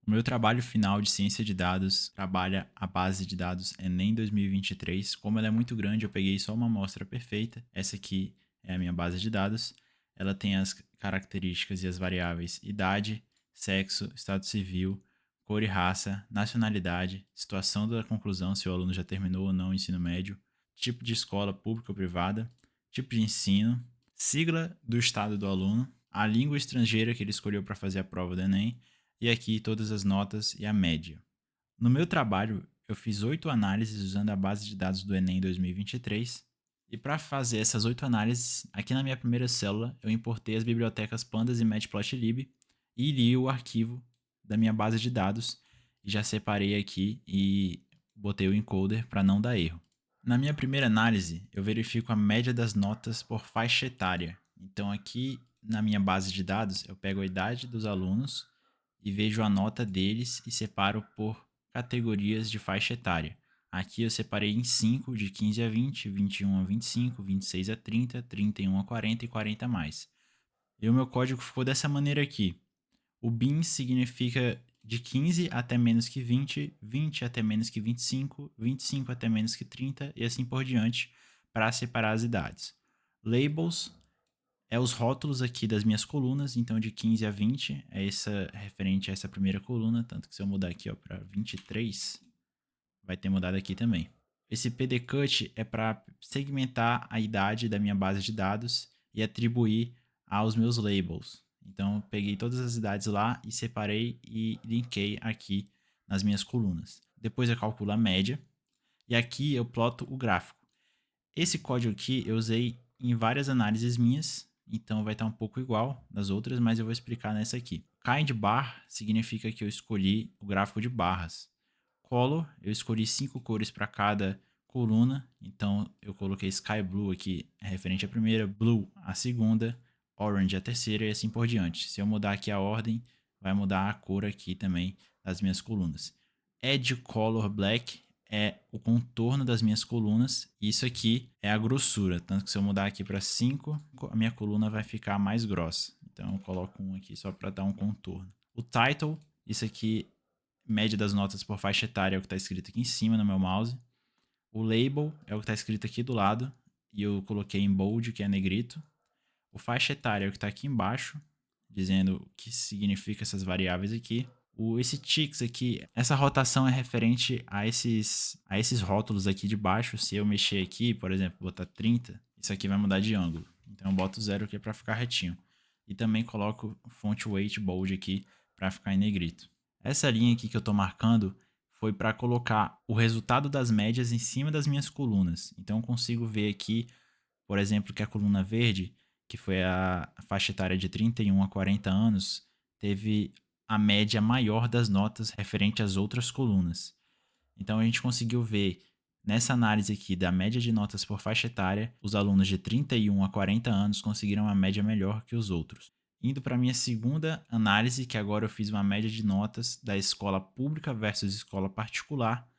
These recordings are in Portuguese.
O meu trabalho final de ciência de dados trabalha a base de dados Enem 2023. Como ela é muito grande, eu peguei só uma amostra perfeita. Essa aqui é a minha base de dados. Ela tem as características e as variáveis idade, sexo, estado civil, cor e raça, nacionalidade, situação da conclusão, se o aluno já terminou ou não o ensino médio, tipo de escola pública ou privada, tipo de ensino, sigla do estado do aluno, a língua estrangeira que ele escolheu para fazer a prova do Enem e aqui todas as notas e a média. No meu trabalho, eu fiz 8 análises usando a base de dados do Enem 2023. E para fazer essas 8 análises, aqui na minha primeira célula, eu importei as bibliotecas Pandas e Matplotlib e li o arquivo da minha base de dados e já separei aqui e botei o encoder para não dar erro. Na minha primeira análise, eu verifico a média das notas por faixa etária. Então aqui na minha base de dados, eu pego a idade dos alunos e vejo a nota deles e separo por categorias de faixa etária. Aqui eu separei em 5, de 15 a 20, 21 a 25, 26 a 30, 31 a 40 e 40 a mais. E o meu código ficou dessa maneira aqui. O bin significa de 15 até menos que 20, 20 até menos que 25, 25 até menos que 30 e assim por diante para separar as idades. Labels é os rótulos aqui das minhas colunas, então de 15 a 20 é essa referente a essa primeira coluna, tanto que se eu mudar aqui para 23, vai ter mudado aqui também. Esse PDCut é para segmentar a idade da minha base de dados e atribuir aos meus labels. Então, eu peguei todas as idades lá e separei e linkei aqui nas minhas colunas. Depois eu calculo a média e aqui eu ploto o gráfico. Esse código aqui eu usei em várias análises minhas, então vai estar um pouco igual das outras, mas eu vou explicar nessa aqui. Kind bar significa que eu escolhi o gráfico de barras. Color, eu escolhi 5 cores para cada coluna, então eu coloquei Sky Blue aqui, é referente à primeira, Blue a segunda, Orange a terceira e assim por diante. Se eu mudar aqui a ordem, vai mudar a cor aqui também das minhas colunas. Edge Color Black é o contorno das minhas colunas. E isso aqui é a grossura. Tanto que se eu mudar aqui para 5, a minha coluna vai ficar mais grossa. Então eu coloco um aqui só para dar um contorno. O title, isso aqui, média das notas por faixa etária, é o que está escrito aqui em cima no meu mouse. O label é o que está escrito aqui do lado. E eu coloquei em bold, que é negrito. O faixa etária é o que está aqui embaixo, dizendo o que significa essas variáveis aqui. Esse ticks aqui, essa rotação é referente a esses rótulos aqui de baixo. Se eu mexer aqui, por exemplo, botar 30, isso aqui vai mudar de ângulo. Então eu boto 0 aqui para ficar retinho. E também coloco font weight bold aqui para ficar em negrito. Essa linha aqui que eu estou marcando foi para colocar o resultado das médias em cima das minhas colunas. Então eu consigo ver aqui, por exemplo, que a coluna verde, que foi a faixa etária de 31 a 40 anos, teve a média maior das notas referente às outras colunas. Então a gente conseguiu ver nessa análise aqui da média de notas por faixa etária, os alunos de 31 a 40 anos conseguiram uma média melhor que os outros. Indo para a minha segunda análise, que agora eu fiz uma média de notas da escola pública versus escola particular.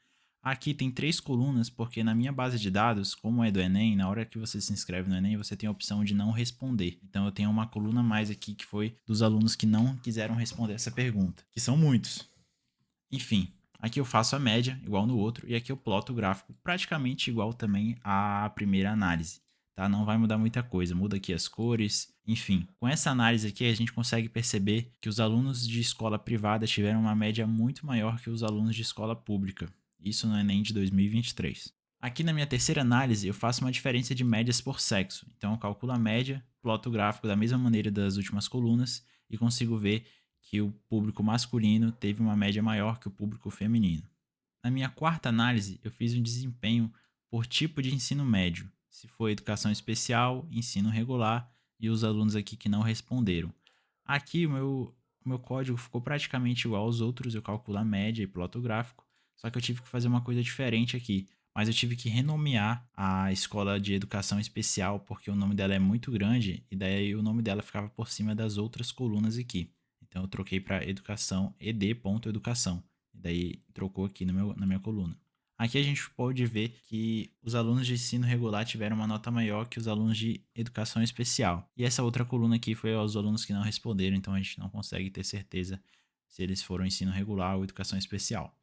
Aqui tem 3 colunas, porque na minha base de dados, como é do Enem, na hora que você se inscreve no Enem, você tem a opção de não responder. Então eu tenho uma coluna a mais aqui que foi dos alunos que não quiseram responder essa pergunta, que são muitos. Enfim, aqui eu faço a média, igual no outro, e aqui eu ploto o gráfico praticamente igual também à primeira análise. Tá? Não vai mudar muita coisa, muda aqui as cores, enfim. Com essa análise aqui, a gente consegue perceber que os alunos de escola privada tiveram uma média muito maior que os alunos de escola pública. Isso no Enem de 2023. Aqui na minha terceira análise, eu faço uma diferença de médias por sexo. Então eu calculo a média, ploto o gráfico da mesma maneira das últimas colunas e consigo ver que o público masculino teve uma média maior que o público feminino. Na minha quarta análise, eu fiz um desempenho por tipo de ensino médio, se foi educação especial, ensino regular e os alunos aqui que não responderam. Aqui o meu código ficou praticamente igual aos outros, eu calculo a média e ploto o gráfico, só que eu tive que fazer uma coisa diferente aqui, mas eu tive que renomear a escola de educação especial porque o nome dela é muito grande e daí o nome dela ficava por cima das outras colunas aqui. Então eu troquei para educação ed.educação. E daí trocou aqui na minha coluna. Aqui a gente pode ver que os alunos de ensino regular tiveram uma nota maior que os alunos de educação especial. E essa outra coluna aqui foi os alunos que não responderam, então a gente não consegue ter certeza se eles foram ensino regular ou educação especial.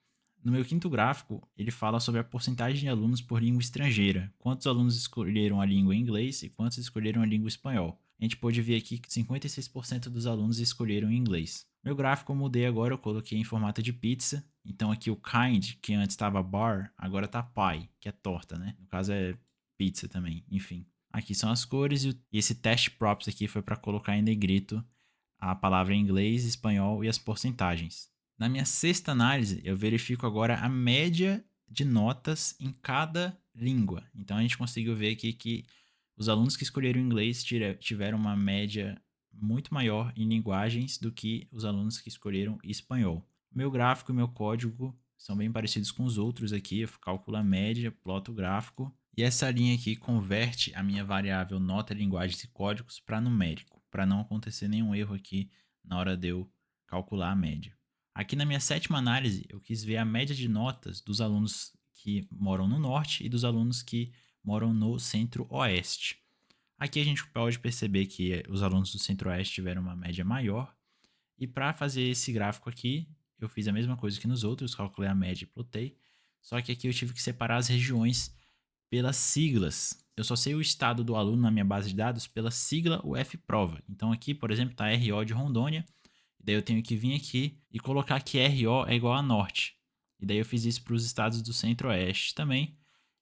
No meu quinto gráfico, ele fala sobre a porcentagem de alunos por língua estrangeira. Quantos alunos escolheram a língua inglês e quantos escolheram a língua espanhol. A gente pode ver aqui que 56% dos alunos escolheram inglês. Meu gráfico eu mudei agora, eu coloquei em formato de pizza. Então aqui o kind, que antes estava bar, agora está pie, que é torta, né? No caso é pizza também, enfim. Aqui são as cores e esse test props aqui foi para colocar em negrito a palavra em inglês, espanhol e as porcentagens. Na minha sexta análise, eu verifico agora a média de notas em cada língua. Então a gente conseguiu ver aqui que os alunos que escolheram inglês tiveram uma média muito maior em linguagens do que os alunos que escolheram espanhol. Meu gráfico e meu código são bem parecidos com os outros aqui. Eu calculo a média, ploto o gráfico. E essa linha aqui converte a minha variável nota, linguagens e códigos para numérico, para não acontecer nenhum erro aqui na hora de eu calcular a média. Aqui na minha sétima análise, eu quis ver a média de notas dos alunos que moram no norte e dos alunos que moram no centro-oeste. Aqui a gente pode perceber que os alunos do centro-oeste tiveram uma média maior. E para fazer esse gráfico aqui, eu fiz a mesma coisa que nos outros, calculei a média e plotei. Só que aqui eu tive que separar as regiões pelas siglas. Eu só sei o estado do aluno na minha base de dados pela sigla UFProva. Então aqui, por exemplo, está RO de Rondônia. E daí eu tenho que vir aqui e colocar que RO é igual a norte. E daí eu fiz isso para os estados do centro-oeste também.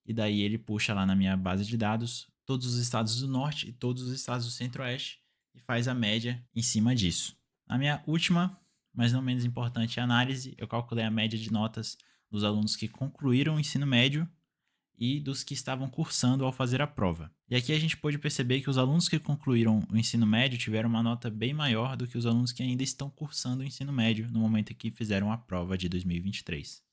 E daí ele puxa lá na minha base de dados todos os estados do norte e todos os estados do centro-oeste e faz a média em cima disso. Na minha última, mas não menos importante, análise, eu calculei a média de notas dos alunos que concluíram o ensino médio e dos que estavam cursando ao fazer a prova. E aqui a gente pôde perceber que os alunos que concluíram o ensino médio tiveram uma nota bem maior do que os alunos que ainda estão cursando o ensino médio no momento em que fizeram a prova de 2023.